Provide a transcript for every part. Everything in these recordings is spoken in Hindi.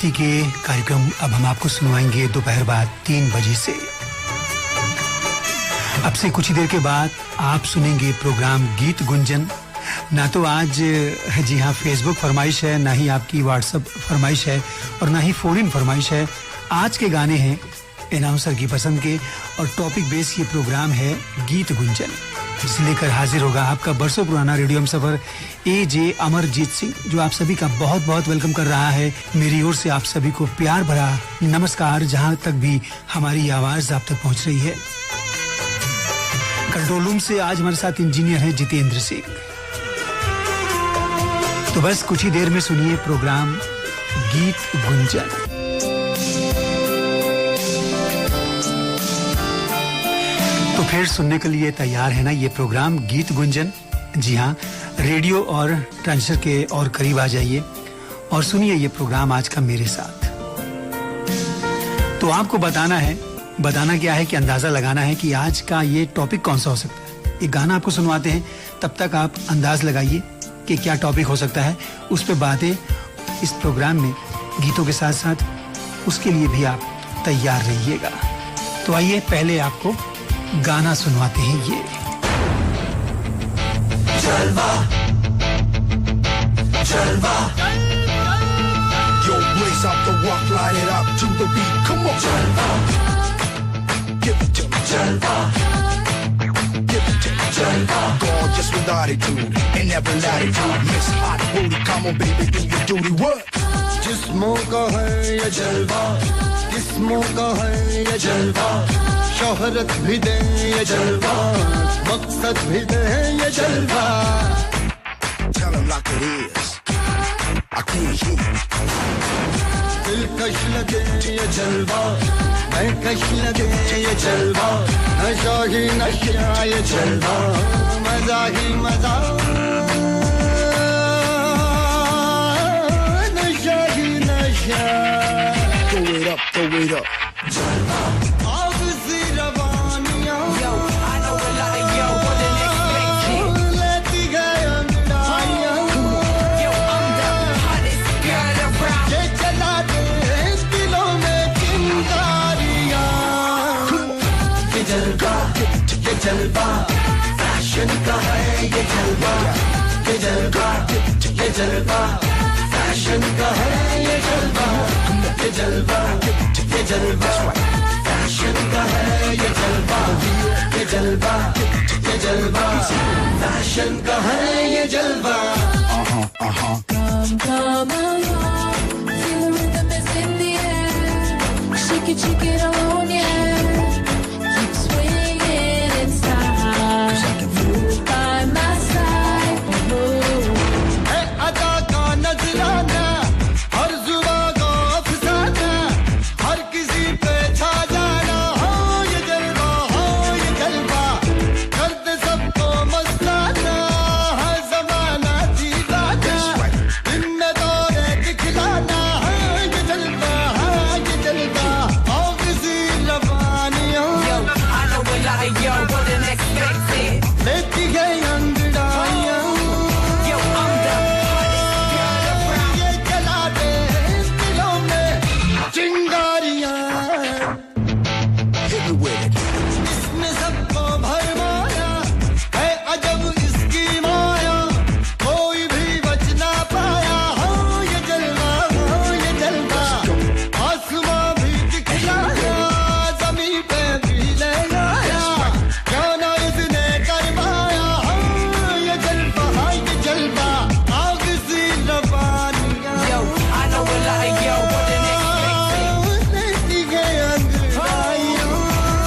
गीति के कार्यक्रम अब हम आपको सुनवाएंगे दोपहर बाद 3 बजे से। अब से कुछ ही देर के बाद आप सुनेंगे प्रोग्राम गीत गुंजन। ना तो आज जी हाँ फेसबुक फरमाइश है, ना ही आपकी व्हाट्सएप फरमाइश है और ना ही फोन इन फरमाइश है। आज के गाने हैं अनाउंसर की पसंद के और टॉपिक बेस ये प्रोग्राम है गीत गुंजन। इसे लेकर हाजिर होगा आपका बरसों पुराना रेडियो हमसफर ए.जे. अमरजीत सिंह, जो आप सभी का बहुत बहुत वेलकम कर रहा है। मेरी ओर से आप सभी को प्यार भरा नमस्कार, जहां तक भी हमारी आवाज आप तक पहुंच रही है। कंट्रोल रूम से आज हमारे साथ इंजीनियर हैं जितेंद्र सिंह। तो बस कुछ ही देर में सुनिए प्रोग्राम गीत गुंजन। तो फिर सुनने के लिए तैयार है ना ये प्रोग्राम गीत गुंजन? जी हाँ, रेडियो और ट्रांजिस्टर के और करीब आ जाइए और सुनिए ये प्रोग्राम आज का मेरे साथ। तो आपको बताना क्या है कि अंदाजा लगाना है कि आज का ये टॉपिक कौन सा हो सकता है। एक गाना आपको सुनवाते हैं, तब तक आप अंदाज लगाइए कि क्या टॉपिक हो सकता है। उस पे बातें इस प्रोग्राम में गीतों के साथ साथ उसके लिए भी आप तैयार रहिएगा। तो आइए पहले आपको गाना सुनवाते हैं ये। जलवा जलवा Yo, blaze up the walk, light it up to the beat. Come on, Jalva. Give it to me, Jalva. Give it to me, Jalva. Gorgeous with attitude and never latitude. Miss Hot Booty, come on, baby, do your duty. What? जिस्मों का है ये जलवा, किस्मों का है ये जलवा, शोहरत भी दे ये जलवा, मकसद भी दे ये जलवा। Tell them like it is. I can't hear. दिलकश लगे ये जलवा, महकश लगे ये जलवा, नशा ही नशा ये जलवा, मजा ही मजा, नशा ही नशा। Throw it up, throw it up. जलवा आग सी रवानियां, yo I know a lot of yo wasn't expecting. लेती गए अंगड़ाइयां, yo I'm the hottest girl around. ये चला दे दिलों में चिंगारियां। ये जलवा फैशन का है ये जलवा, ये जलवा फैशन का है ये जलवा, ये जलवा फैशन का है ये जलवा, ये जलवा फैशन का है ये जलवा। Come along, feel the rhythm is in the air, shake it on, yeah, keep swinging in style, move by my side, hey ada ka nazrana, har zuba ko afsana, har kisi pe chha jana, ho ye jalwa, kar de sabko mastana, ha zamana jeevana, din mein dore dikhilana, ye jalwa, aao kisi ravaniyan. Yo, I know a lot of yo wouldn't expect it. Leti gayi angdaiyan, yo I'm the hottest girl around. Ye jala de dilon mein chingariyan, hit me with it. Isme sabko bharmaya, hai ajab iski maya, koi bhi bach na paya, ho ye jalwa, आसमां भी दिखलाया, ज़मीन पे भी ले आया, क्या ना इसने करवाया, ये जलवा, आग सी रवानियां। Yo, I know a lot of yo wouldn't expect it. लेती गए अंगड़ाइयां,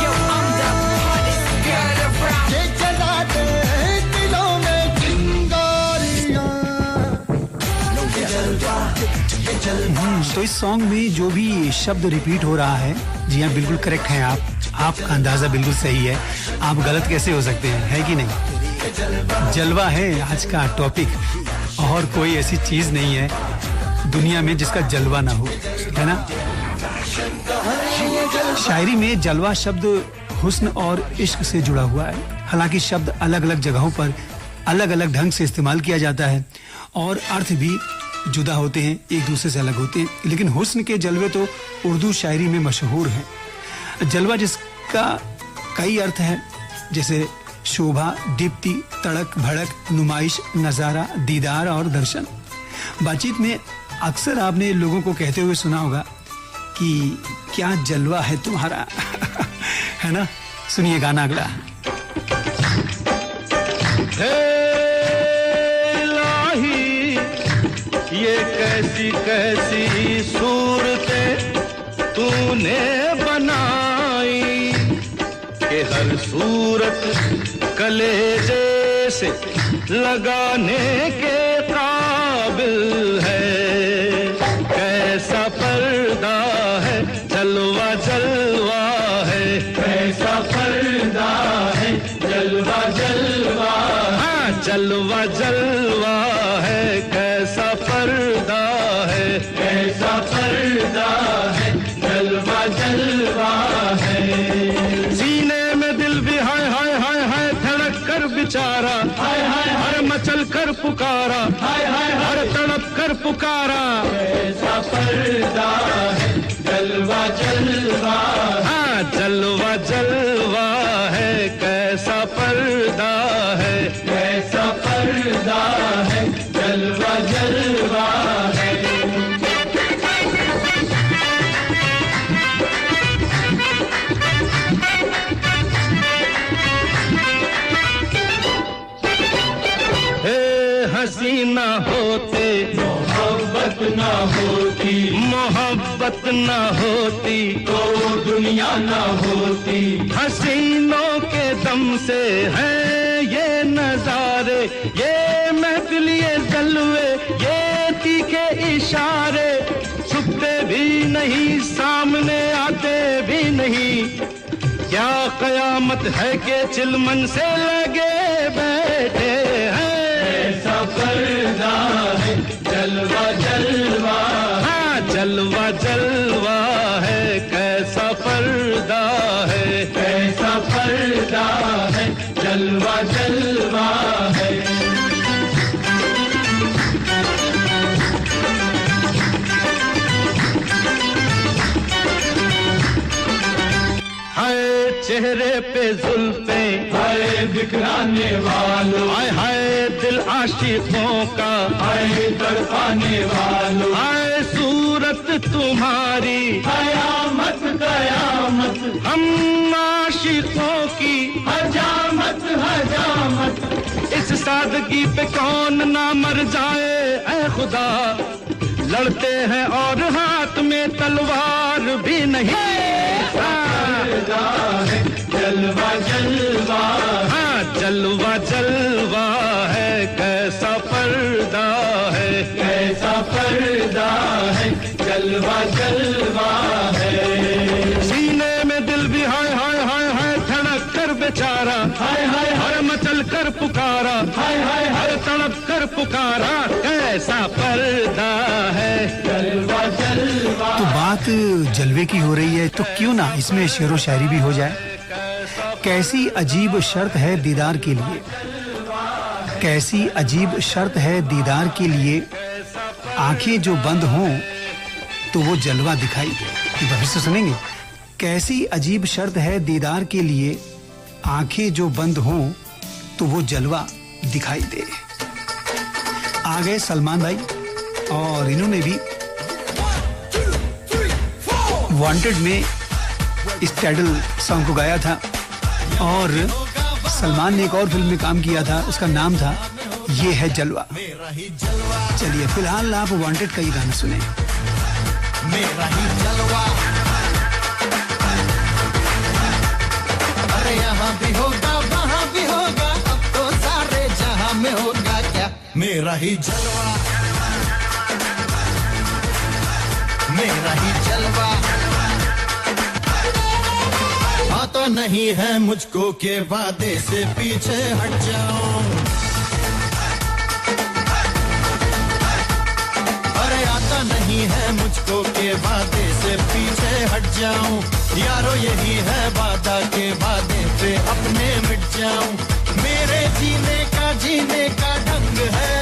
yo I'm the hottest girl around. ये जला दे दिलों में चिंगारियां, ये जलवा। तो इस सॉन्ग में जो भी शब्द रिपीट हो रहा है, जी हाँ बिल्कुल करेक्ट हैं आप, आपका अंदाजा बिल्कुल सही है। आप गलत कैसे हो सकते हैं, है कि नहीं? जलवा है आज का टॉपिक, और कोई ऐसी चीज नहीं है दुनिया में जिसका जलवा ना हो, है ना? शायरी में जलवा शब्द हुस्न और इश्क से जुड़ा हुआ है। हालांकि शब्द अलग अलग जगहों पर अलग अलग ढंग से इस्तेमाल किया जाता है और अर्थ भी जुदा होते हैं, एक दूसरे से अलग होते हैं, लेकिन हुस्न के जलवे तो उर्दू शायरी में मशहूर हैं। जलवा जिसका कई अर्थ है, जैसे शोभा, दीप्ति, तड़क भड़क, नुमाइश, नजारा, दीदार और दर्शन। बातचीत में अक्सर आपने लोगों को कहते हुए सुना होगा कि क्या जलवा है तुम्हारा है ना। सुनिए गाना अगला। इलाही ये कैसी कैसी सूरतें तूने बनाई कि हर सूरत कलेजे से लगाने के काबिल है। कैसा पर्दा है, जलवा जलवा है, कैसा पर्दा है, जलवा जलवा, हाँ जलवा जलवा है, कैसा पर्दा है, कैसा पर्दा है, जलवा जलवा है। सीने में दिल भी हाय हाय हाय हाय धड़क कर बेचारा, हाय हाय हर मचल कर पुकारा, हाय हाय हर तड़प कर पुकारा। कैसा पर्दा है, जलवा जलवा, हाँ जलवा जलवा है, कैसा पर्दा है, कैसा पर्दा है, जलवा जलवा है। हसीना होते मोहब्बत ना होती, मोहब्बत ना होती तो दुनिया ना होती। हसीनों के दम से है ये नजारे, ये महफिल, ये जलवे, ये तीखे इशारे, छुपते भी नहीं, सामने आते भी नहीं। क्या कयामत है कि चिलमन से लगे बैठे हैं। कैसा पर्दा है, जलवा जलवा, हाँ जलवा जलवा है, कैसा पर्दा है, कैसा पर्दा है, जलवा जलवा है। हाय चेहरे पे जुल्फे, हाय बिखराने वालों, हाय हाय दिल आशिकों का, हाय तड़पाने वालों। हाय सूरत तुम्हारी कयामत कयामत, हम आशिकों की हजामत हजामत। इस सादगी पे कौन ना मर जाए ऐ खुदा। लड़ते हैं और हाथ में तलवार भी नहीं। है जलवा जलवा, हाँ जलवा जलवा है, कैसा पर्दा है, कैसा पर्दा है, जलवा जलवा है। सीने में दिल भी हाय हाय हाय हाय धड़क कर बेचारा, हाय हाय हर मचल कर पुकारा, हाय हाय हर तड़प कर पुकारा। कैसा पर्दा है, जलवा जलवा। तो बात जलवे की हो रही है तो क्यों ना इसमें शेरो शायरी भी हो जाए। कैसी अजीब शर्त है दीदार के लिए, कैसी अजीब शर्त है दीदार के लिए, आंखें जो बंद हों तो वो जलवा दिखाई दे। फिर से सुनेंगे। कैसी अजीब शर्त है दीदार के लिए, आंखें जो बंद हों तो वो जलवा दिखाई दे। आ गए सलमान भाई और इन्होंने भी वांटेड में इस टाइटल सॉन्ग को गाया था और सलमान ने एक और फिल्म में काम किया था, उसका नाम था ये है जलवा। चलिए फिलहाल आप वांटेड का ये गाना सुने। मेरा ही जलवा, अरे यहाँ भी होगा वहाँ भी होगा, अब तो सारे जहाँ में होगा क्या। मेरा ही जलवा, मेरा ही जलवा। आता नहीं है मुझको के वादे से पीछे हट जाऊं, अरे आता नहीं है मुझको के वादे से पीछे हट जाऊं। यारो यही है वादा के वादे पे अपने मिट जाऊं। मेरे जीने का ढंग है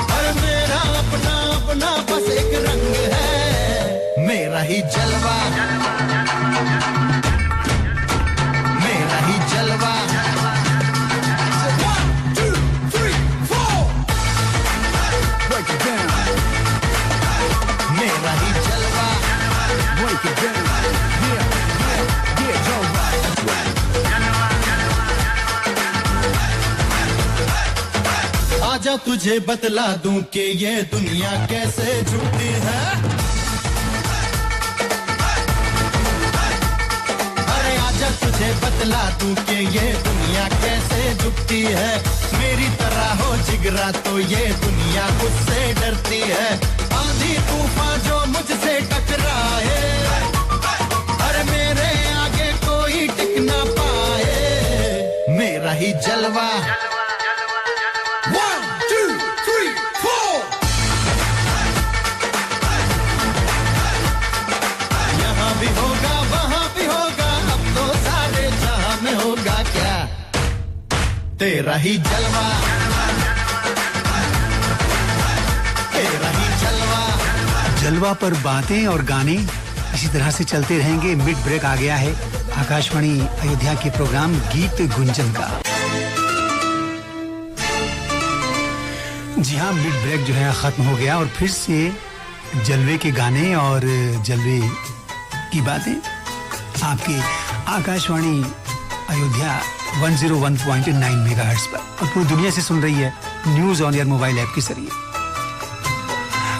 और मेरा अपना रंग है मेरा ही जलवा मेरा ही जलवा मेरा ही जलवा break it down आजा तुझे बतला दूं कि ये दुनिया कैसे झुकती है अरे आजा तुझे बतला दूं कि ये दुनिया कैसे झुकती है मेरी तरह हो जिगरा तो ये दुनिया मुझसे डरती है आंधी तूफान जो मुझसे टकराए अरे मेरे आगे कोई टिक ना पाए मेरा ही जलवा तेरा ही जलवा तेरा ही जलवा जलवा पर बातें और गाने इसी तरह से चलते रहेंगे। मिड ब्रेक आ गया है आकाशवाणी अयोध्या के प्रोग्राम गीत गुंजन का। जी हाँ, मिड ब्रेक जो है खत्म हो गया और फिर से जलवे के गाने और जलवे की बातें आपके आकाशवाणी अयोध्या 101.9 मेगाहर्ट्ज पर और पूरी दुनिया से सुन रही है news on air mobile app के जरिए।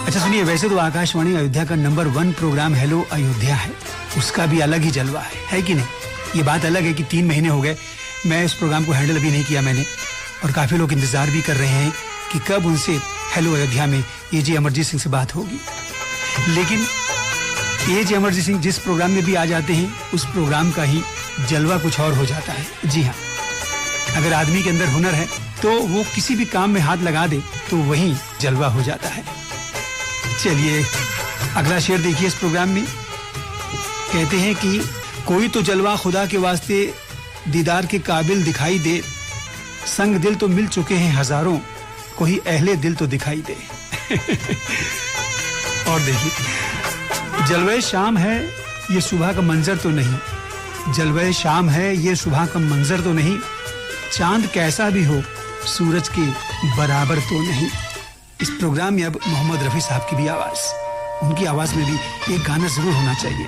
अच्छा सुनिए, वैसे तो आकाशवाणी अयोध्या का नंबर 1 प्रोग्राम हेलो अयोध्या है, उसका भी अलग ही जलवा है कि नहीं? ये बात अलग है कि 3 महीने हो गए मैं इस प्रोग्राम को हैंडल अभी नहीं किया मैंने, और काफी लोग इंतजार भी कर रहे हैं कि कब उनसे हेलो अयोध्या में एजे अमरजीत सिंह से बात होगी। लेकिन एजे अमरजीत सिंह जिस प्रोग्राम में भी आ जाते हैं उस प्रोग्राम का ही जलवा कुछ और हो जाता है। जी हाँ, अगर आदमी के अंदर हुनर है तो वो किसी भी काम में हाथ लगा दे तो वही जलवा हो जाता है। चलिए अगला शेर देखिए इस प्रोग्राम में। कहते हैं कि कोई तो जलवा खुदा के वास्ते दीदार के काबिल दिखाई दे, संग दिल तो मिल चुके हैं हजारों, कोई अहले दिल तो दिखाई दे। और देखिए, जलवे शाम है ये सुबह का मंजर तो नहीं, जलवे शाम है ये सुबह का मंजर तो नहीं, चांद कैसा भी हो सूरज के बराबर तो नहीं। इस प्रोग्राम में अब मोहम्मद रफी साहब की भी आवाज, उनकी आवाज में भी एक गाना जरूर होना चाहिए।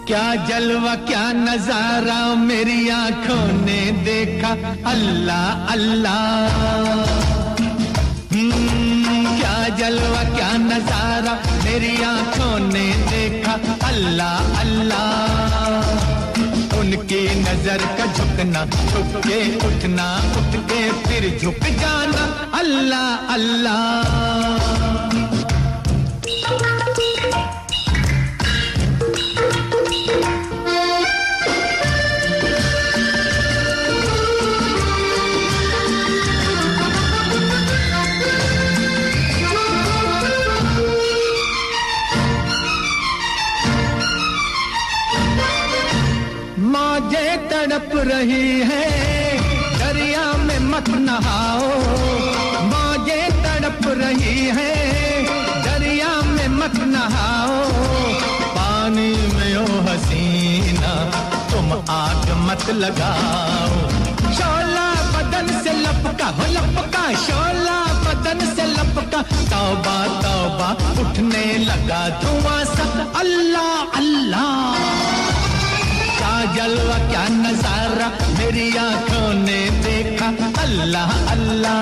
क्या जलवा क्या नजारा मेरी आंखों ने देखा, अल्लाह अल्लाह। क्या जलवा क्या नजारा मेरी आंखों ने देखा, अल्लाह अल्लाह। उनकी नजर का झुकना, झुक के उठना, उठ के फिर झुक जाना, अल्लाह अल्लाह। मौजें तड़प रही है दरिया में मत नहाओ, मौजें तड़प रही है दरिया में मत नहाओ। पानी में ओ हसीना तुम आग मत लगाओ, शोला बदन से लपका हो लपका, शोला बदन से लपका। तौबा तौबा उठने लगा धुआं सा, अल्लाह अल्लाह। क्या जलवा क्या नजारा मेरी आंखों ने देखा, अल्लाह अल्लाह।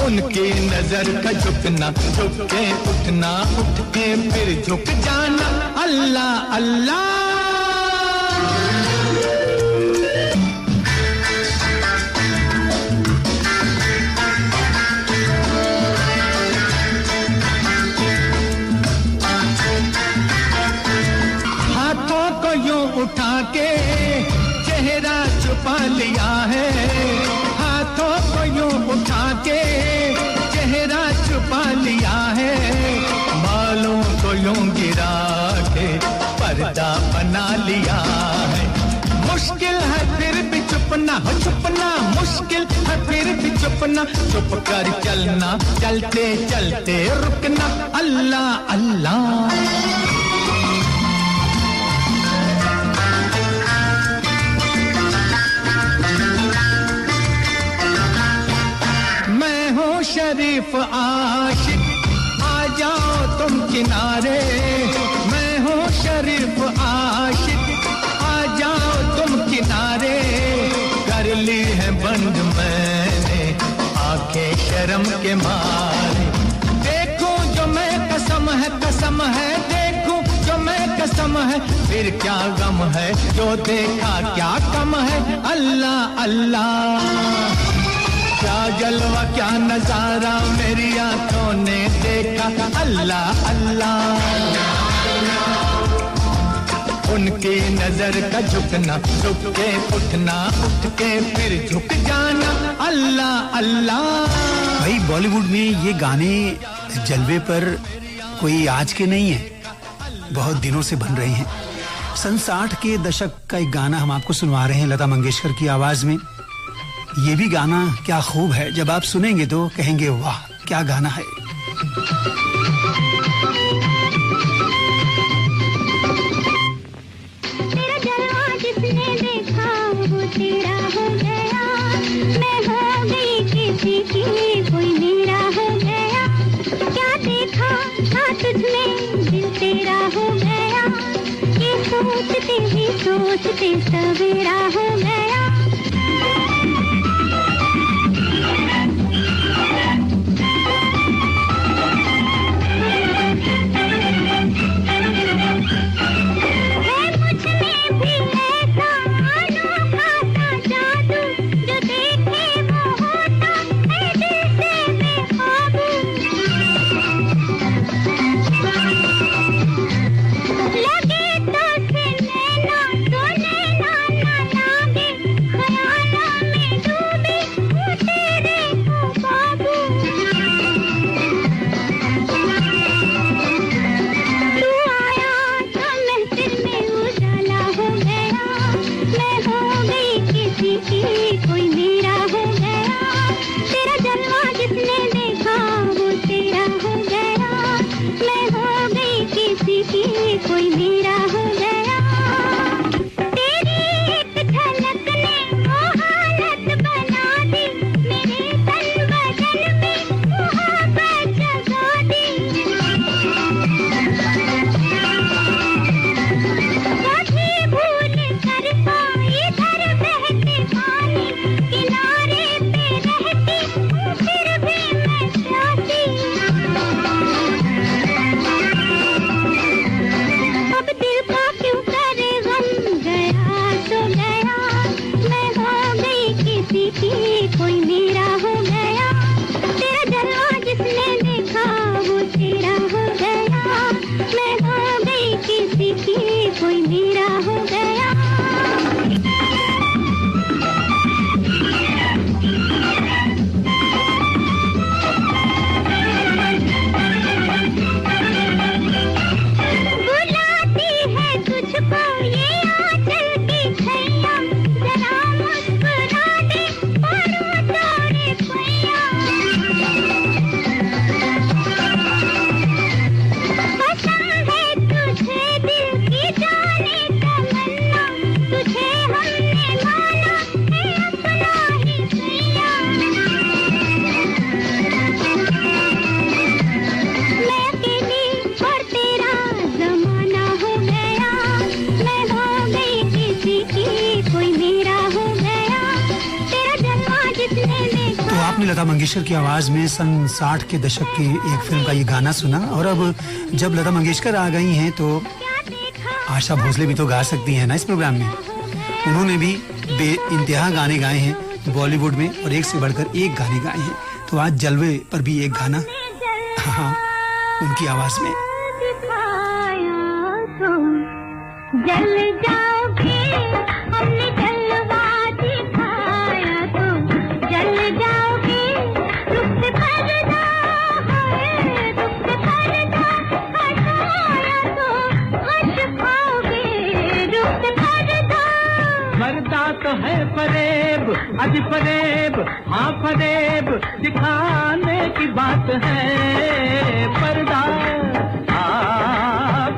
उनकी नजर का झुकना, झुक के उठना, उठ के फिर झुक जाना, अल्लाह अल्लाह। उठा के चेहरा छुपा लिया है, हाथों को यूं उठा के चेहरा छुपा लिया है, बालों को यूं गिरा के पर्दा बना लिया है। मुश्किल है फिर भी छुपना हो छुपना, मुश्किल मुश्किल है फिर भी चुपना, चुप कर चलना, चलते चलते रुकना, अल्लाह अल्लाह। मैं हूँ शरीफ आशिक, आ जाओ तुम किनारे, मैं हूँ शरीफ आशिक, आ जाओ तुम किनारे, कर ली है बंद मैंने आंखें शर्म के मारे, देखूं जो मैं कसम है, देखूं जो मैं कसम है, फिर क्या गम है, जो देखा क्या कम है, अल्लाह अल्लाह। क्या जलवा क्या नजारा मेरी आंखों ने देखा, अल्लाह अल्लाह। उनकी नजर का झुकना, झुक के उठना, उठ के फिर झुक जाना, अल्लाह अल्लाह। भाई बॉलीवुड में ये गाने जलवे पर कोई आज के नहीं है, बहुत दिनों से बन रहे हैं। सन 60 के दशक का एक गाना हम आपको सुनवा रहे हैं लता मंगेशकर की आवाज में। ये भी गाना क्या खूब है, जब आप सुनेंगे तो कहेंगे वाह क्या गाना है। तेरा जलवा जिसने देखा वो तेरा हो गया, मैं हो गई किसी की कोई मेरा हो गया, क्या देखा था तुझमें दिल तेरा हो गया, ये सोचते ही सोचते सवेरा हो गया। लता मंगेशकर की आवाज में सन 60 के दशक की एक फिल्म का ये गाना सुना। और अब जब लता मंगेशकर आ गई हैं तो आशा भोसले भी तो गा सकती हैं ना इस प्रोग्राम में। उन्होंने भी बेइंतहा गाने गाए हैं बॉलीवुड में और एक से बढ़कर एक गाने गाए हैं। तो आज जलवे पर भी एक गाना हाँ उनकी आवाज में। जल जाओगे हमने जलवा दिखाया तो जल जाओगे, रुख पर्दा है रुख पर्दा हटाया तो हट पाओगे रुख पर्दा। मरदा तो है फरेब अज फरेब, हाँ फरेब दिखाने की बात है, पर्दा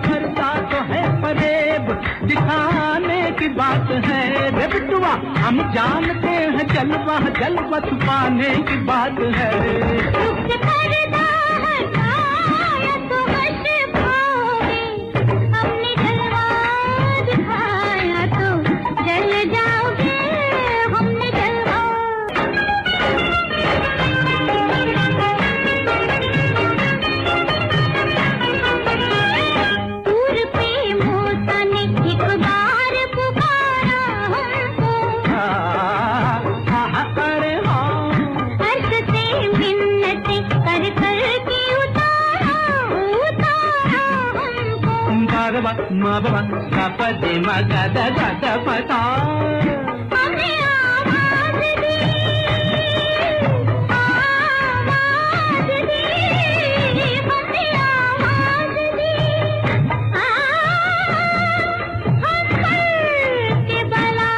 पर्दा तो है, फरेब दिखाने की बात है रे बिटुआ, हम जानते हैं जलवा जलवा छुपाने की बात है। मा बाबा सा पदे मा गा दा गा दा पता, हमें आवाज दी, आवाज दी, हमें आवाज दी, हम पर के बला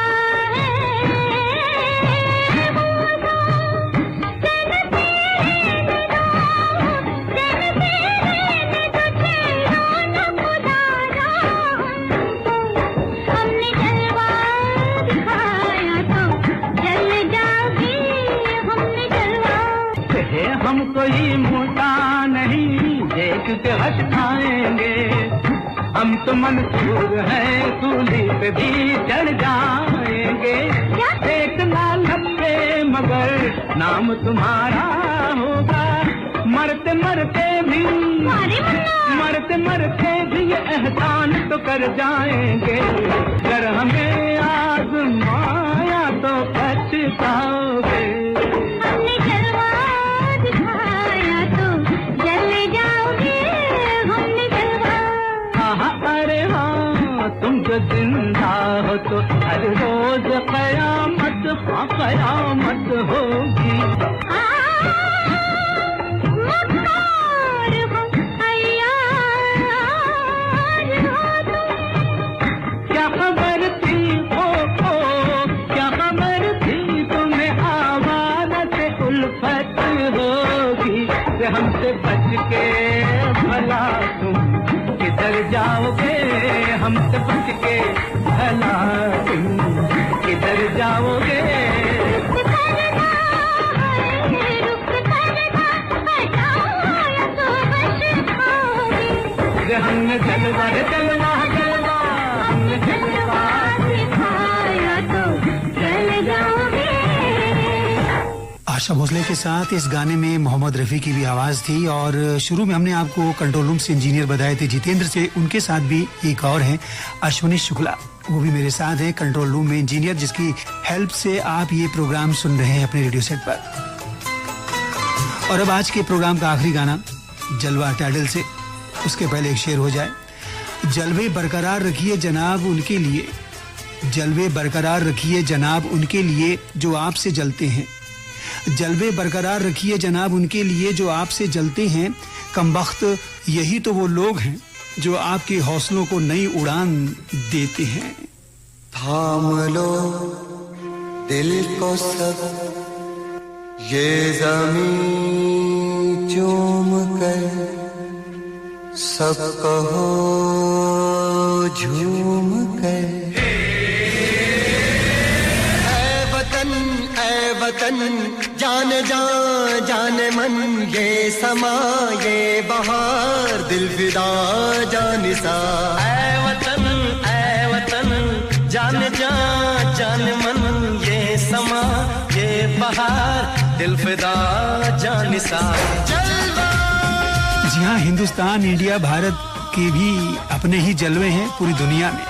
है वो दो, जन तेरे दो, जन तेरे दो चेहरा न खुदा। हमने जलवा दिखाया तो जल जाओगे, हमने जलवा। हम कोई मोटा नहीं देख के हंस खाएंगे, हम तो मंसूर हैं सूली पे भी चढ़ जाएंगे, देखना लपके मगर नाम तुम्हारा होगा, मरते मरते भी ये एहसान तो कर जाएंगे, अगर हमें आज़माया तो पछताओगे। हमने जलवा दिखाया तो जल जाओगे, हमने जलवा। हाँ अरे हाँ, तुम जो जिंदा हो तो हर रोज कयामत, हाँ कयामत होगी। क्या खबर थी क्या खबर थी तुम्हें आवाज़ से उल्फत होगी, से हमसे बच के भला तुम किधर जाओगे, हमसे बच के भला तुम किधर जाओगे। हमने जलवा जलवा जलवा, हमने जलवा दिखाया तो जल जाओगे। आशा भोसले के साथ इस गाने में मोहम्मद रफी की भी आवाज थी, और शुरू में हमने आपको कंट्रोल रूम से इंजीनियर बताए थे जितेंद्र से, उनके साथ भी एक और हैं अश्विनी शुक्ला, वो भी मेरे साथ है कंट्रोल रूम में इंजीनियर, जिसकी हेल्प से आप ये प्रोग्राम सुन रहे हैं अपने रेडियो सेट पर। और अब आज के प्रोग्राम का आखिरी गाना जलवा टाइटल से, उसके पहले एक शेर हो जाए। जलवे बरकरार रखिए जनाब उनके लिए, जलवे बरकरार रखिए जनाब उनके लिए जो आपसे जलते हैं, जलवे बरकरार रखिए जनाब उनके लिए जो आपसे जलते हैं, कमबख्त यही तो वो लोग हैं जो आपके हौसलों को नई उड़ान देते हैं। थाम लो दिल को सब ये ज़मीं चूम कर, सब कहो झूम कर, ऐ वतन जान जान मन, ये समा ये बहार दिल फिदा जानिसा। ऐ वतन जान जान मन, ये समा ये बहार दिल फिदा जानिसा। जी हाँ, हिंदुस्तान, इंडिया, भारत के भी अपने ही जलवे हैं पूरी दुनिया में।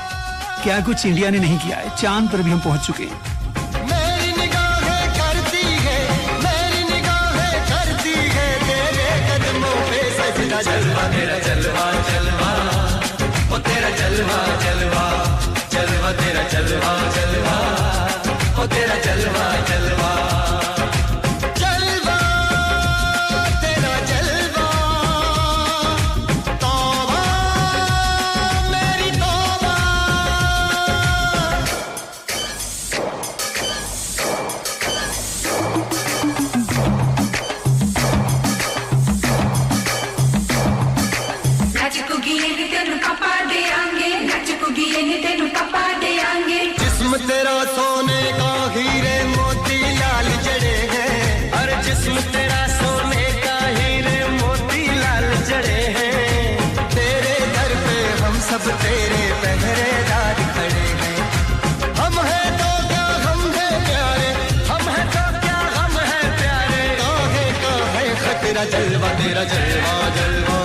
क्या कुछ इंडिया ने नहीं किया है, चांद पर भी हम पहुंच चुके हैं। मेरी निगाहें करती है तेरे कदमों पे सजदा, जलवा तेरा जलवा जलवा, ओ तेरा जलवा जलवा, जलवा तेरा जलवा जलवा, ओ तेरा जलवा जलवा, जलवा तेरा जलवा, तौबा मेरी तौबा। तेरा जलवा तेरा जलवा जलवा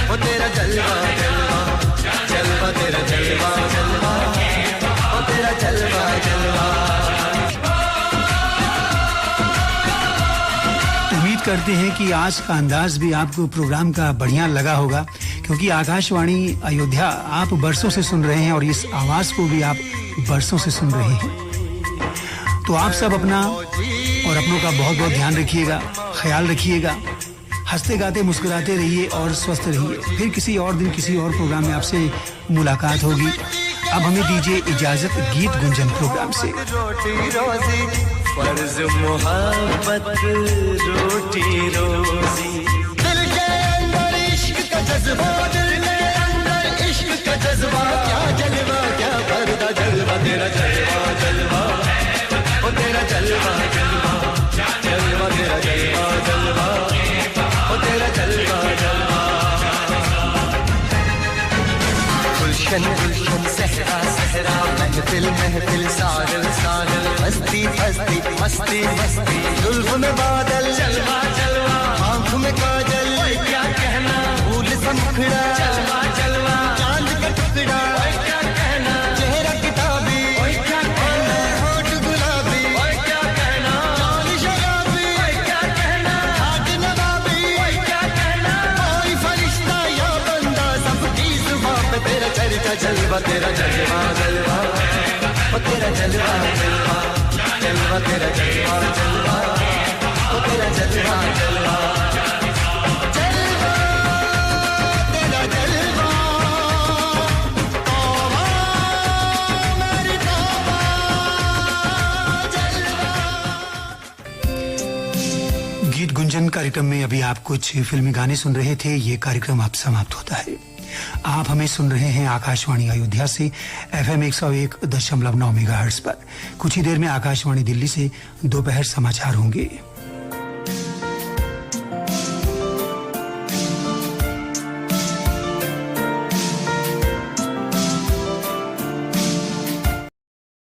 ओ तेरा जलवा जलवा जलवा तेरा जलवा जलवा ओ तेरा जलवा जलवा। उम्मीद करते हैं कि आज का अंदाज भी आपको प्रोग्राम का बढ़िया लगा होगा, क्योंकि आकाशवाणी अयोध्या आप बरसों से सुन रहे हैं और इस आवाज को भी आप बरसों से सुन रहे हैं। तो आप सब अपना और अपनों का बहुत बहुत ध्यान रखिएगा, ख्याल रखिएगा, हंसते गाते मुस्कुराते रहिए और स्वस्थ रहिए। फिर किसी और दिन किसी और प्रोग्राम में आपसे मुलाकात होगी। अब हमें दीजिए इजाजत गीत गुंजन प्रोग्राम से। रोटी रोजी फर्ज मोहब्बत रोटी रोजी दिल के अंदर इश्क का जज्बा दिल के अंदर इश्क का जज्बा क्या जलवा क्या पर्दा जलवा तेरा जलवा जलवा ओ तेरा जलवा जलवा जलवा तेरा जलवा जलवा ओ तेरा जलवा जलवा। गुलशन गुलशन सहरा सहरा महफिल महफिल साहिल साहिल मस्ती मस्ती मस्ती मस्ती जुल्फ में बादल जलवा जलवा आँख में काजल क्या कहना फूल सा मुखड़ा जलवा जलवा चांद का टुकड़ा क्या कहना चेहरा किताबी क्या कहना होठ गुलाबी क्या कहना चाल शराबी क्या कहना हाथ नवाबी क्या कहना कोई फरिश्ता या बंदा सबकी जुबान पे तेरा चर्चा जलवा तेरा जलवा जलवा ओ तेरा जलवा जलवा जलवा तेरा जलवा जलवा ओ तेरा जलवा जलवा जलवा तेरा जलवा तौबा मेरी तौबा जलवा। गीत गुंजन कार्यक्रम में अभी आप कुछ फिल्मी गाने सुन रहे थे। ये कार्यक्रम अब समाप्त होता है। आप हमें सुन रहे हैं आकाशवाणी अयोध्या से FM 101.9 मेगाहर्ट्ज पर। कुछ ही देर में आकाशवाणी दिल्ली से दोपहर समाचार होंगे।